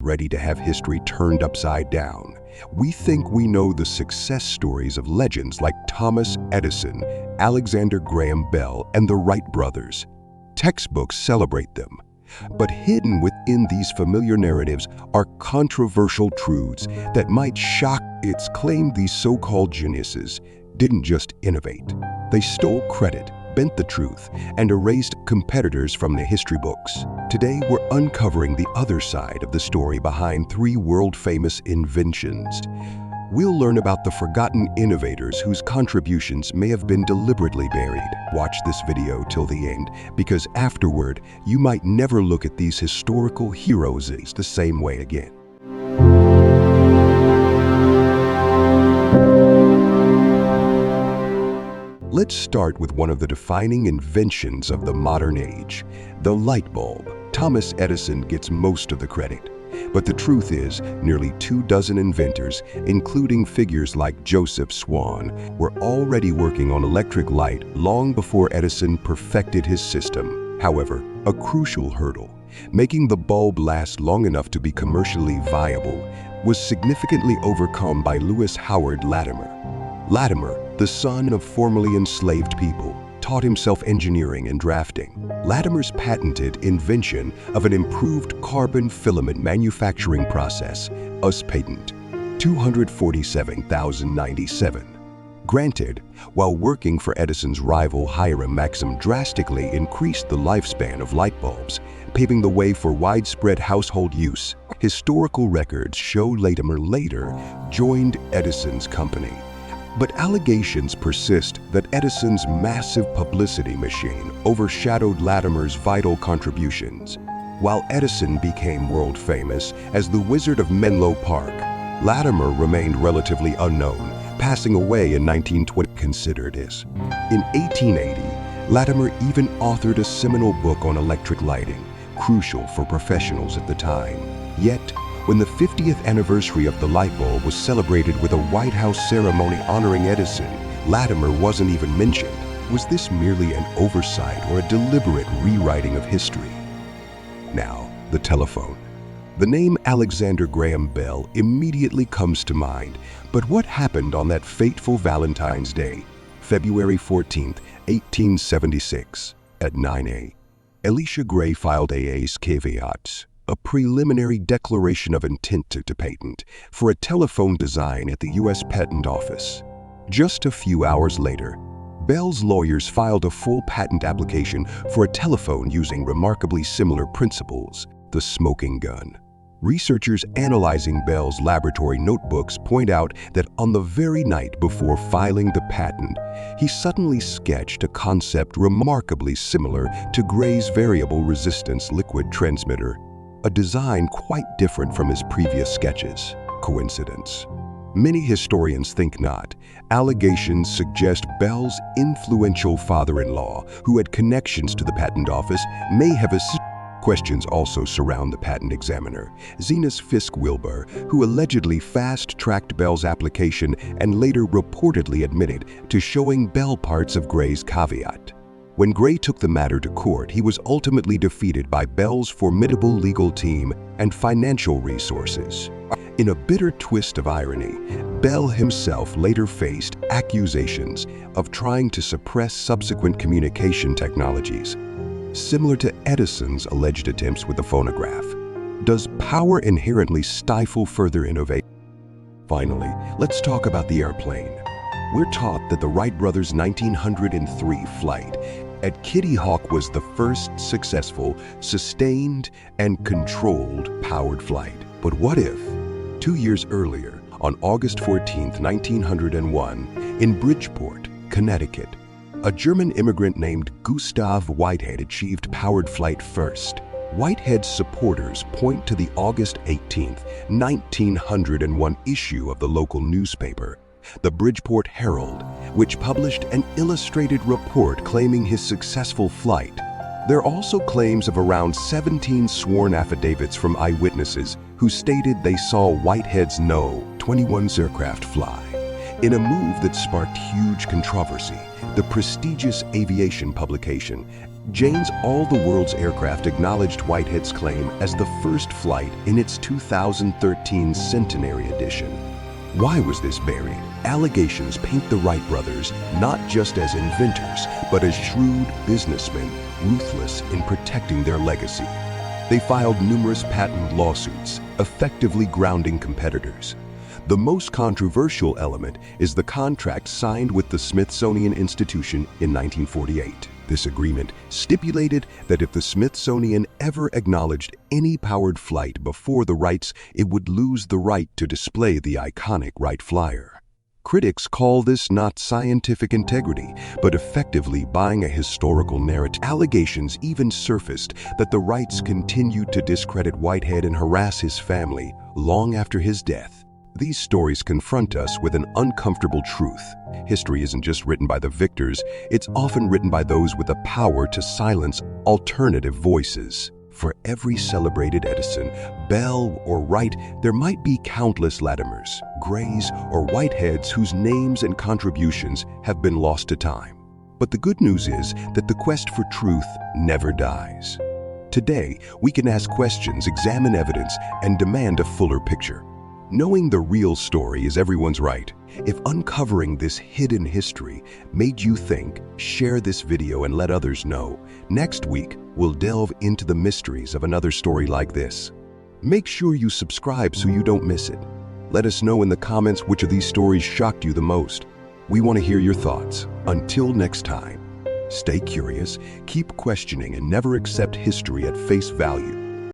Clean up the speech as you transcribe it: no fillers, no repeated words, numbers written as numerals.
ready to have history turned upside down. We think we know the success stories of legends like Thomas Edison, Alexander Graham Bell, and the Wright Brothers. Textbooks celebrate them. But hidden within these familiar narratives are controversial truths that might shock. It's claimed these so-called geniuses didn't just innovate. They stole credit, bent the truth, and erased competitors from the history books. Today, we're uncovering the other side of the story behind three world-famous inventions. We'll learn about the forgotten innovators whose contributions may have been deliberately buried. Watch this video till the end, because afterward, you might never look at these historical heroes the same way again. Let's start with one of the defining inventions of the modern age, the light bulb. Thomas Edison gets most of the credit. But the truth is, nearly 24 inventors, including figures like Joseph Swan, were already working on electric light long before Edison perfected his system. However, a crucial hurdle, making the bulb last long enough to be commercially viable, was significantly overcome by Lewis Howard Latimer. Latimer, the son of formerly enslaved people, taught himself engineering and drafting. Latimer's patented invention of an improved carbon filament manufacturing process, US Patent 247,097. Granted, while working for Edison's rival Hiram Maxim drastically increased the lifespan of light bulbs, paving the way for widespread household use. Historical records show Latimer later joined Edison's company. But allegations persist that Edison's massive publicity machine overshadowed Latimer's vital contributions. While Edison became world famous as the Wizard of Menlo Park, Latimer remained relatively unknown, passing away in 1920. Considered is. In 1880, Latimer even authored a seminal book on electric lighting, crucial for professionals at the time. Yet, when the 50th anniversary of the light bulb was celebrated with a White House ceremony honoring Edison, Latimer wasn't even mentioned. Was this merely an oversight or a deliberate rewriting of history? Now, the telephone. The name Alexander Graham Bell immediately comes to mind, but what happened on that fateful Valentine's Day, February 14, 1876, at 9 a.m.? Elisha Gray filed AA's caveats, a preliminary declaration of intent to patent, for a telephone design at the U.S. Patent Office. Just a few hours later, Bell's lawyers filed a full patent application for a telephone using remarkably similar principles, the smoking gun. Researchers analyzing Bell's laboratory notebooks point out that on the very night before filing the patent, he suddenly sketched a concept remarkably similar to Gray's variable resistance liquid transmitter, a design quite different from his previous sketches. Coincidence? Many historians think not. Allegations suggest Bell's influential father-in-law, who had connections to the patent office, may have assisted. Questions also surround the patent examiner, Zenas Fisk Wilbur, who allegedly fast-tracked Bell's application and later reportedly admitted to showing Bell parts of Gray's caveat. When Gray took the matter to court, he was ultimately defeated by Bell's formidable legal team and financial resources. In a bitter twist of irony, Bell himself later faced accusations of trying to suppress subsequent communication technologies, similar to Edison's alleged attempts with the phonograph. Does power inherently stifle further innovation? Finally, let's talk about the airplane. We're taught that the Wright Brothers' 1903 flight at Kitty Hawk was the first successful, sustained, and controlled powered flight. But what if, 2 years earlier, on August 14, 1901, in Bridgeport, Connecticut, a German immigrant named Gustave Whitehead achieved powered flight first? Whitehead's supporters point to the August 18, 1901 issue of the local newspaper, the Bridgeport Herald, which published an illustrated report claiming his successful flight. There are also claims of around 17 sworn affidavits from eyewitnesses who stated they saw Whitehead's No-21 aircraft fly. In a move that sparked huge controversy, the prestigious aviation publication Jane's All the World's Aircraft acknowledged Whitehead's claim as the first flight in its 2013 centenary edition. Why was this buried? Allegations paint the Wright brothers not just as inventors, but as shrewd businessmen, ruthless in protecting their legacy. They filed numerous patent lawsuits, effectively grounding competitors. The most controversial element is the contract signed with the Smithsonian Institution in 1948. This agreement stipulated that if the Smithsonian ever acknowledged any powered flight before the Wrights, it would lose the right to display the iconic Wright Flyer. Critics call this not scientific integrity, but effectively buying a historical narrative. Allegations even surfaced that the Wrights continued to discredit Whitehead and harass his family long after his death. These stories confront us with an uncomfortable truth. History isn't just written by the victors, it's often written by those with the power to silence alternative voices. For every celebrated Edison, Bell, or Wright, there might be countless Latimers, Grays, or Whiteheads whose names and contributions have been lost to time. But the good news is that the quest for truth never dies. Today, we can ask questions, examine evidence, and demand a fuller picture. Knowing the real story is everyone's right. If uncovering this hidden history made you think, share this video and let others know. Next week, we'll delve into the mysteries of another story like this. Make sure you subscribe so you don't miss it. Let us know in the comments which of these stories shocked you the most. We want to hear your thoughts. Until next time, stay curious, keep questioning, and never accept history at face value.